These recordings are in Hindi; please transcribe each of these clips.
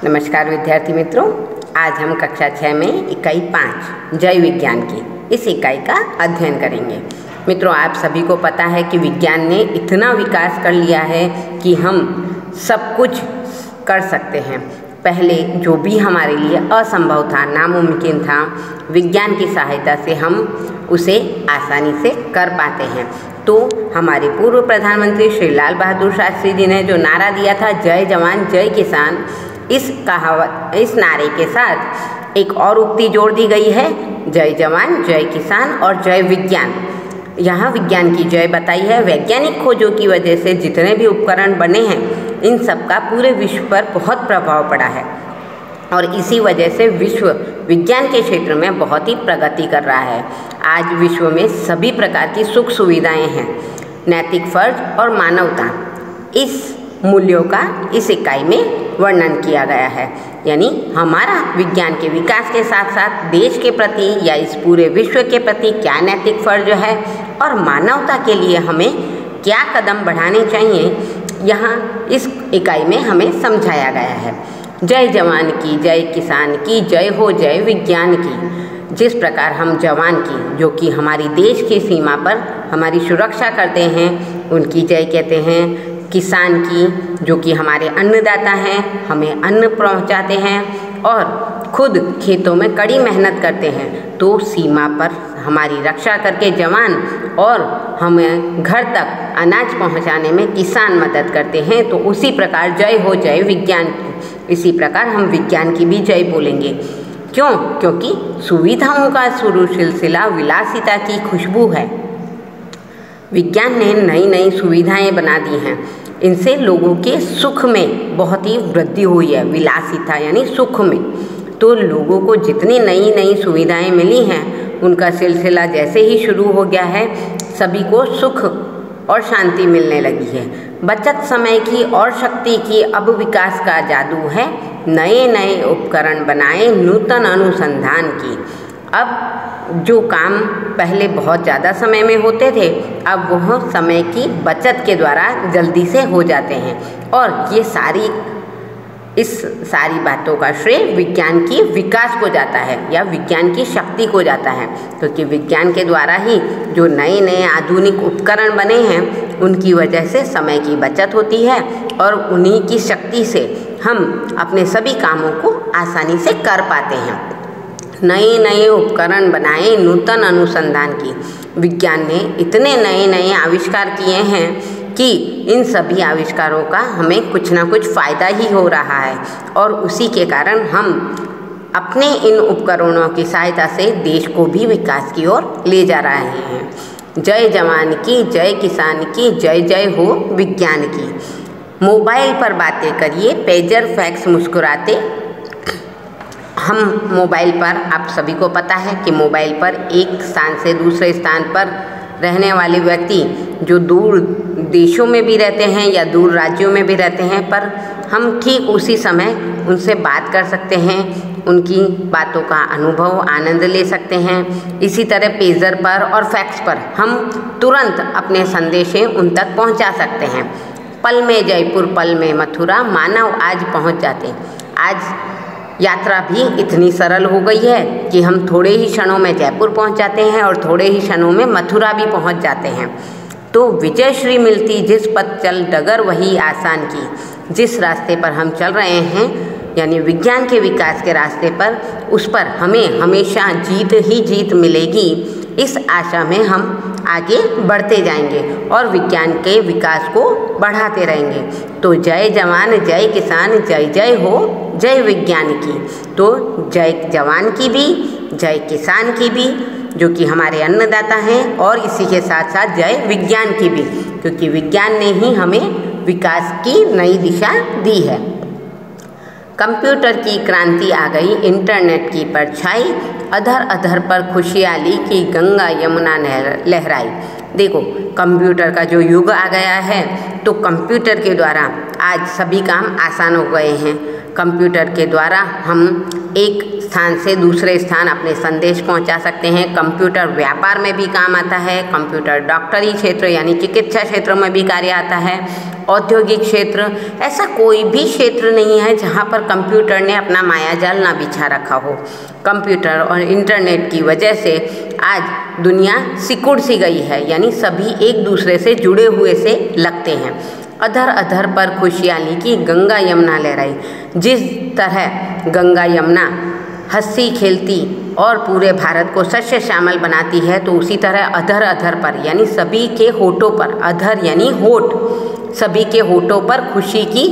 नमस्कार विद्यार्थी मित्रों, आज हम कक्षा 6 में इकाई 5 जय विज्ञान की इस इकाई का अध्ययन करेंगे। मित्रों, आप सभी को पता है कि विज्ञान ने इतना विकास कर लिया है कि हम सब कुछ कर सकते हैं। पहले जो भी हमारे लिए असंभव था, नामुमकिन था, विज्ञान की सहायता से हम उसे आसानी से कर पाते हैं। तो हमारे पूर्व प्रधानमंत्री श्री लाल बहादुर शास्त्री जी ने जो नारा दिया था, जय जवान जय किसान, इस नारे के साथ एक और उक्ति जोड़ दी गई है, जय जवान जय किसान और जय विज्ञान। यहाँ विज्ञान की जय बताई है। वैज्ञानिक खोजों की वजह से जितने भी उपकरण बने हैं, इन सब का पूरे विश्व पर बहुत प्रभाव पड़ा है और इसी वजह से विश्व विज्ञान के क्षेत्र में बहुत ही प्रगति कर रहा है। आज विश्व में सभी प्रकार की सुख सुविधाएं हैं। नैतिक फर्ज और मानवता, इस मूल्यों का इस इकाई में वर्णन किया गया है। यानी हमारा विज्ञान के विकास के साथ साथ देश के प्रति या इस पूरे विश्व के प्रति क्या नैतिक फर्ज है और मानवता के लिए हमें क्या कदम बढ़ाने चाहिए, यहाँ इस इकाई में हमें समझाया गया है। जय जवान की, जय किसान की, जय हो जय विज्ञान की। जिस प्रकार हम जवान की, जो कि हमारी देश की सीमा पर हमारी सुरक्षा करते हैं, उनकी जय कहते हैं। किसान की, जो कि हमारे अन्नदाता हैं, हमें अन्न पहुंचाते हैं और खुद खेतों में कड़ी मेहनत करते हैं, तो सीमा पर हमारी रक्षा करके जवान और हमें घर तक अनाज पहुंचाने में किसान मदद करते हैं। तो उसी प्रकार जय हो जय विज्ञान की, इसी प्रकार हम विज्ञान की भी जय बोलेंगे। क्यों? क्योंकि सुविधाओं का शुरू सिलसिला विलासिता की खुशबू है। विज्ञान ने नई नई सुविधाएं बना दी हैं, इनसे लोगों के सुख में बहुत ही वृद्धि हुई है। विलासिता यानी सुख में, तो लोगों को जितनी नई नई सुविधाएं मिली हैं, उनका सिलसिला जैसे ही शुरू हो गया है, सभी को सुख और शांति मिलने लगी है। बचत समय की और शक्ति की अब विकास का जादू है। नए नए उपकरण बनाए नूतन अनुसंधान की। अब जो काम पहले बहुत ज़्यादा समय में होते थे, अब वह समय की बचत के द्वारा जल्दी से हो जाते हैं। और ये इस सारी बातों का श्रेय विज्ञान की विकास को जाता है या विज्ञान की शक्ति को जाता है, क्योंकि विज्ञान के द्वारा ही जो नए नए आधुनिक उपकरण बने हैं, उनकी वजह से समय की बचत होती है और उन्हीं की शक्ति से हम अपने सभी कामों को आसानी से कर पाते हैं। नए नए उपकरण बनाए नूतन अनुसंधान की। विज्ञान ने इतने नए नए आविष्कार किए हैं कि इन सभी आविष्कारों का हमें कुछ ना कुछ फ़ायदा ही हो रहा है और उसी के कारण हम अपने इन उपकरणों की सहायता से देश को भी विकास की ओर ले जा रहे हैं। जय जवान की, जय किसान की, जय जय हो विज्ञान की। मोबाइल पर बातें करिए, पेजर फैक्स मुस्कुराते। हम मोबाइल पर, आप सभी को पता है कि मोबाइल पर एक स्थान से दूसरे स्थान पर रहने वाले व्यक्ति जो दूर देशों में भी रहते हैं या दूर राज्यों में भी रहते हैं, पर हम ठीक उसी समय उनसे बात कर सकते हैं, उनकी बातों का अनुभव आनंद ले सकते हैं। इसी तरह पेजर पर और फैक्स पर हम तुरंत अपने संदेशें उन तक पहुंचा सकते हैं। पल में जयपुर, पल में मथुरा, मानव आज पहुंच जाते। आज यात्रा भी इतनी सरल हो गई है कि हम थोड़े ही क्षणों में जयपुर पहुंच जाते हैं और थोड़े ही क्षणों में मथुरा भी पहुंच जाते हैं। तो विजय श्री मिलती जिस पथ चल, डगर वही आसान की। जिस रास्ते पर हम चल रहे हैं, यानी विज्ञान के विकास के रास्ते पर, उस पर हमें हमेशा जीत ही जीत मिलेगी। इस आशा में हम आगे बढ़ते जाएंगे और विज्ञान के विकास को बढ़ाते रहेंगे। तो जय जवान जय किसान, जय जय हो जय विज्ञान की। तो जय जवान की भी, जय किसान की भी, जो कि हमारे अन्नदाता हैं, और इसी के साथ साथ जय विज्ञान की भी, क्योंकि विज्ञान ने ही हमें विकास की नई दिशा दी है। कंप्यूटर की क्रांति आ गई, इंटरनेट की परछाई, अधर अधर पर खुशहाली की गंगा यमुना लहराई। देखो, कंप्यूटर का जो युग आ गया है, तो कंप्यूटर के द्वारा आज सभी काम आसान हो गए हैं। कंप्यूटर के द्वारा हम एक स्थान से दूसरे स्थान अपने संदेश पहुंचा सकते हैं। कंप्यूटर व्यापार में भी काम आता है। कंप्यूटर डॉक्टरी क्षेत्र यानी चिकित्सा क्षेत्र में भी कार्य आता है। औद्योगिक क्षेत्र, ऐसा कोई भी क्षेत्र नहीं है जहां पर कंप्यूटर ने अपना मायाजाल ना बिछा रखा हो। कंप्यूटर और इंटरनेट की वजह से आज दुनिया सिकुड़ सी गई है, यानी सभी एक दूसरे से जुड़े हुए से लगते हैं। अधर अधर पर खुशहाली की गंगा यमुना लहराई। जिस तरह गंगा यमुना हंसी खेलती और पूरे भारत को सस्य श्यामल बनाती है, तो उसी तरह अधर अधर पर यानी सभी के होठों पर, अधर यानी होठ, सभी के होठों पर खुशी की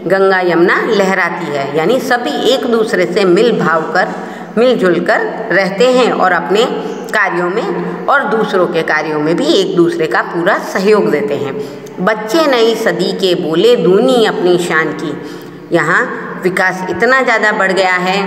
गंगा यमुना लहराती है। यानी सभी एक दूसरे से मिलजुल कर रहते हैं और अपने कार्यों में और दूसरों के कार्यों में भी एक दूसरे का पूरा सहयोग देते हैं। बच्चे नई सदी के बोले दूनी अपनी शान की। यहाँ विकास इतना ज़्यादा बढ़ गया है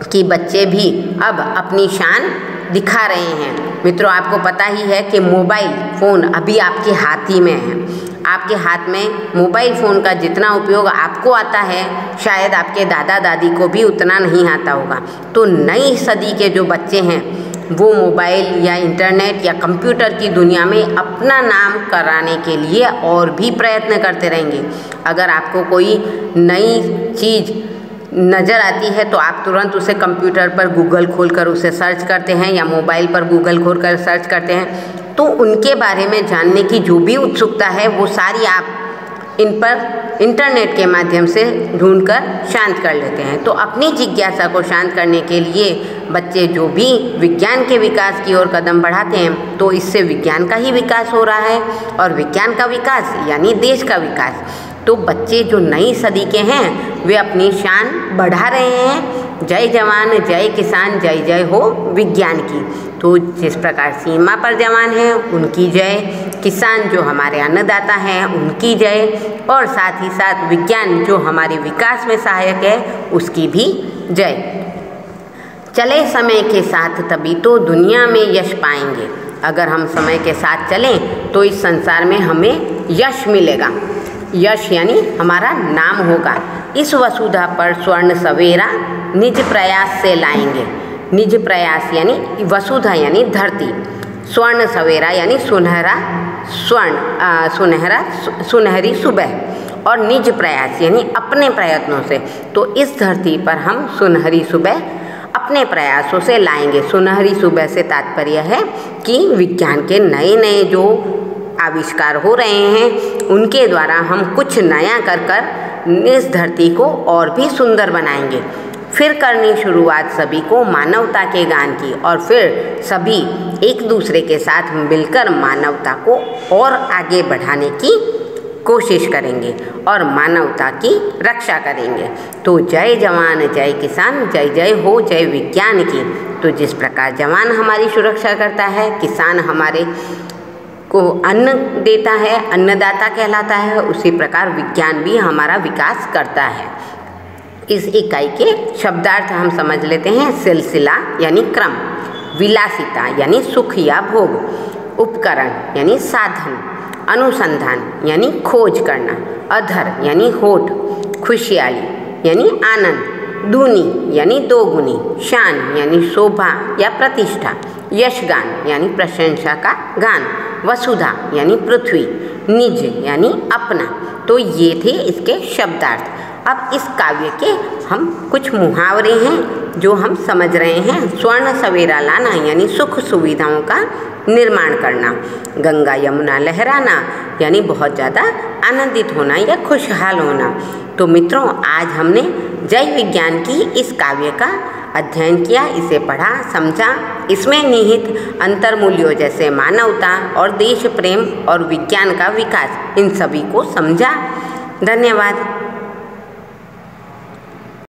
कि बच्चे भी अब अपनी शान दिखा रहे हैं। मित्रों, आपको पता ही है कि मोबाइल फ़ोन अभी आपके हाथ ही में है। आपके हाथ में मोबाइल फ़ोन का जितना उपयोग आपको आता है, शायद आपके दादा दादी को भी उतना नहीं आता होगा। तो नई सदी के जो बच्चे हैं वो मोबाइल या इंटरनेट या कंप्यूटर की दुनिया में अपना नाम कराने के लिए और भी प्रयत्न करते रहेंगे। अगर आपको कोई नई चीज़ नज़र आती है तो आप तुरंत उसे कंप्यूटर पर गूगल खोलकर उसे सर्च करते हैं या मोबाइल पर गूगल खोलकर सर्च करते हैं। तो उनके बारे में जानने की जो भी उत्सुकता है वो सारी आप इन पर इंटरनेट के माध्यम से ढूंढकर शांत कर लेते हैं। तो अपनी जिज्ञासा को शांत करने के लिए बच्चे जो भी विज्ञान के विकास की ओर कदम बढ़ाते हैं, तो इससे विज्ञान का ही विकास हो रहा है और विज्ञान का विकास यानी देश का विकास। तो बच्चे जो नई सदी के हैं वे अपनी शान बढ़ा रहे हैं। जय जवान जय किसान जय जय हो विज्ञान की। तो जिस प्रकार सीमा पर जवान हैं उनकी जय, किसान जो हमारे अन्नदाता हैं उनकी जय, और साथ ही साथ विज्ञान जो हमारे विकास में सहायक है उसकी भी जय। चले समय के साथ तभी तो दुनिया में यश पाएंगे। अगर हम समय के साथ चलें तो इस संसार में हमें यश मिलेगा। यश यानी हमारा नाम होगा। इस वसुधा पर स्वर्ण सवेरा निज प्रयास से लाएंगे। निज प्रयास यानी वसुधा यानी धरती, स्वर्ण सवेरा यानी सुनहरी सुबह, और निज प्रयास यानी अपने प्रयत्नों से। तो इस धरती पर हम सुनहरी सुबह अपने प्रयासों से लाएंगे। सुनहरी सुबह से तात्पर्य है कि विज्ञान के नए नए जो आविष्कार हो रहे हैं उनके द्वारा हम कुछ नया कर इस धरती को और भी सुंदर बनाएंगे। फिर करनी शुरुआत सभी को मानवता के गान की, और फिर सभी एक दूसरे के साथ मिलकर मानवता को और आगे बढ़ाने की कोशिश करेंगे और मानवता की रक्षा करेंगे। तो जय जवान जय किसान जय जय हो जय विज्ञान की। तो जिस प्रकार जवान हमारी सुरक्षा करता है, किसान हमारे को अन्न देता है, अन्नदाता कहलाता है, उसी प्रकार विज्ञान भी हमारा विकास करता है। इस इकाई के शब्दार्थ हम समझ लेते हैं। सिलसिला यानी क्रम, विलासिता यानी सुख या भोग, उपकरण यानी साधन, अनुसंधान यानी खोज करना, अधर यानी होठ, खुशहाली यानी आनंद, दूनी यानी दोगुनी, शान यानी शोभा या प्रतिष्ठा, यशगान यानी प्रशंसा का गान, वसुधा यानी पृथ्वी, निज यानी अपना। तो ये थे इसके शब्दार्थ। अब इस काव्य के हम कुछ मुहावरे हैं जो हम समझ रहे हैं। स्वर्ण सवेरा लाना यानी सुख सुविधाओं का निर्माण करना, गंगा यमुना लहराना यानी बहुत ज़्यादा आनंदित होना या खुशहाल होना। तो मित्रों, आज हमने जय विज्ञान की इस काव्य का अध्ययन किया, इसे पढ़ा, समझा। इसमें निहित अंतर्मूल्यों जैसे मानवता और देश प्रेम और विज्ञान का विकास, इन सभी को समझा। धन्यवाद।